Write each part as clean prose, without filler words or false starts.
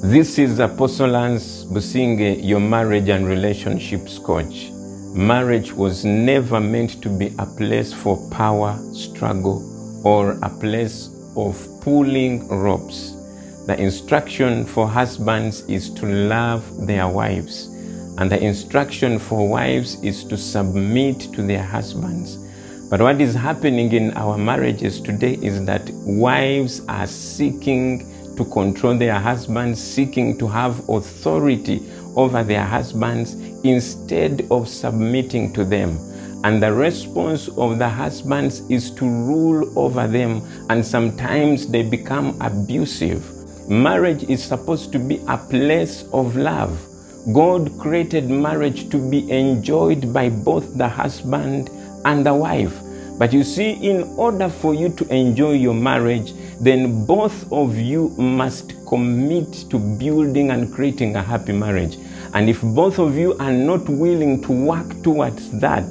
This is Apostle Lance Businge, your marriage and relationships coach. Marriage was never meant to be a place for power struggle or a place of pulling ropes. The instruction for husbands is to love their wives, and the instruction for wives is to submit to their husbands. But what is happening in our marriages today is that wives are seeking to control their husbands, seeking to have authority over their husbands instead of submitting to them. And the response of the husbands is to rule over them, and sometimes they become abusive. Marriage is supposed to be a place of love. God created marriage to be enjoyed by both the husband and the wife. But you see, in order for you to enjoy your marriage, then both of you must commit to building and creating a happy marriage. And if both of you are not willing to work towards that,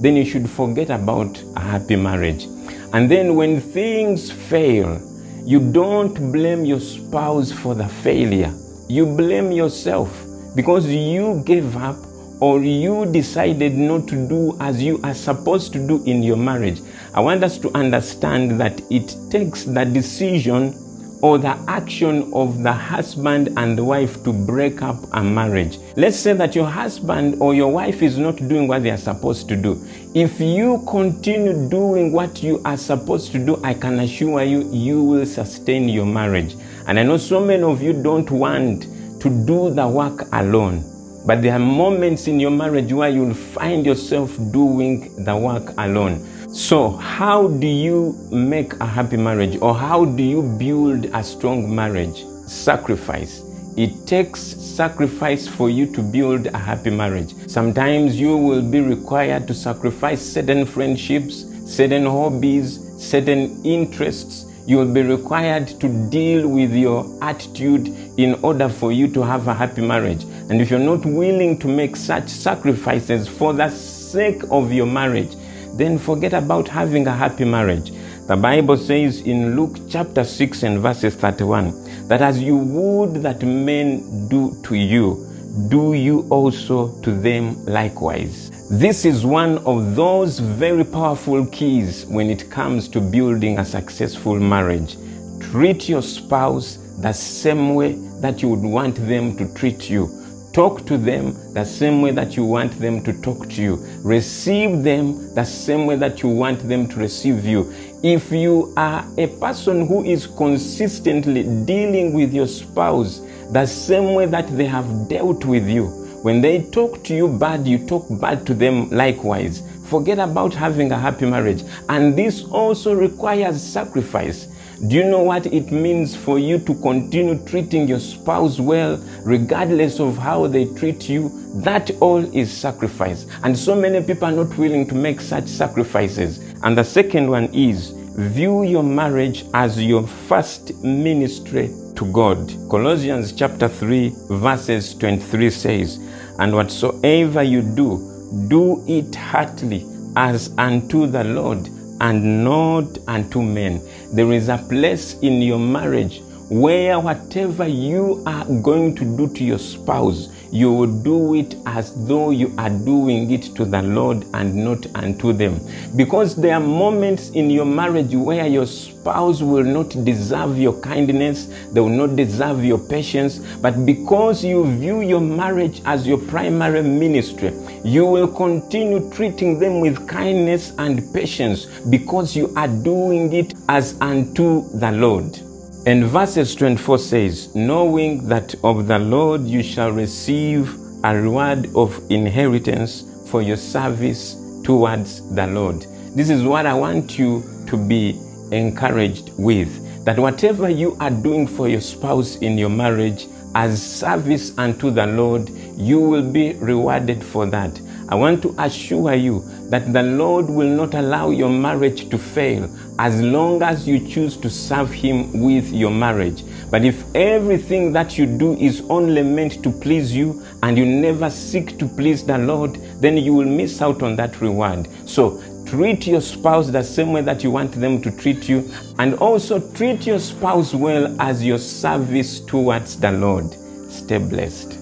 then you should forget about a happy marriage. And then when things fail, you don't blame your spouse for the failure. You blame yourself because you gave up or you decided not to do as you are supposed to do in your marriage. I want us to understand that it takes the decision or the action of the husband and the wife to break up a marriage. Let's say that your husband or your wife is not doing what they are supposed to do. If you continue doing what you are supposed to do, I can assure you, you will sustain your marriage. And I know so many of you don't want to do the work alone. But there are moments in your marriage where you'll find yourself doing the work alone. So how do you make a happy marriage, or how do you build a strong marriage? Sacrifice. It takes sacrifice for you to build a happy marriage. Sometimes you will be required to sacrifice certain friendships, certain hobbies, certain interests. You will be required to deal with your attitude in order for you to have a happy marriage. And if you're not willing to make such sacrifices for the sake of your marriage, then forget about having a happy marriage. The Bible says in Luke chapter 6 and verses 31, that as you would that men do to you, do you also to them likewise. This is one of those very powerful keys when it comes to building a successful marriage. Treat your spouse the same way that you would want them to treat you. Talk to them the same way that you want them to talk to you. Receive them the same way that you want them to receive you. If you are a person who is consistently dealing with your spouse the same way that they have dealt with you, when they talk to you bad, you talk bad to them likewise. Forget about having a happy marriage. And this also requires sacrifice. Do you know what it means for you to continue treating your spouse well, regardless of how they treat you? That all is sacrifice. And so many people are not willing to make such sacrifices. And the second one is, view your marriage as your first ministry to God. Colossians chapter 3 verses 23 says, and whatsoever you do, do it heartily as unto the Lord and not unto men. There is a place in your marriage where whatever you are going to do to your spouse, you will do it as though you are doing it to the Lord and not unto them. Because there are moments in your marriage where your spouse will not deserve your kindness, they will not deserve your patience, but because you view your marriage as your primary ministry, you will continue treating them with kindness and patience because you are doing it as unto the Lord. And verses 24 says, knowing that of the Lord you shall receive a reward of inheritance for your service towards the Lord. This is what I want you to be encouraged with, that whatever you are doing for your spouse in your marriage as service unto the Lord, you will be rewarded for that. I want to assure you that the Lord will not allow your marriage to fail as long as you choose to serve Him with your marriage. But if everything that you do is only meant to please you and you never seek to please the Lord, then you will miss out on that reward. So Treat your spouse the same way that you want them to treat you, and also treat your spouse well as your service towards the Lord. Stay blessed.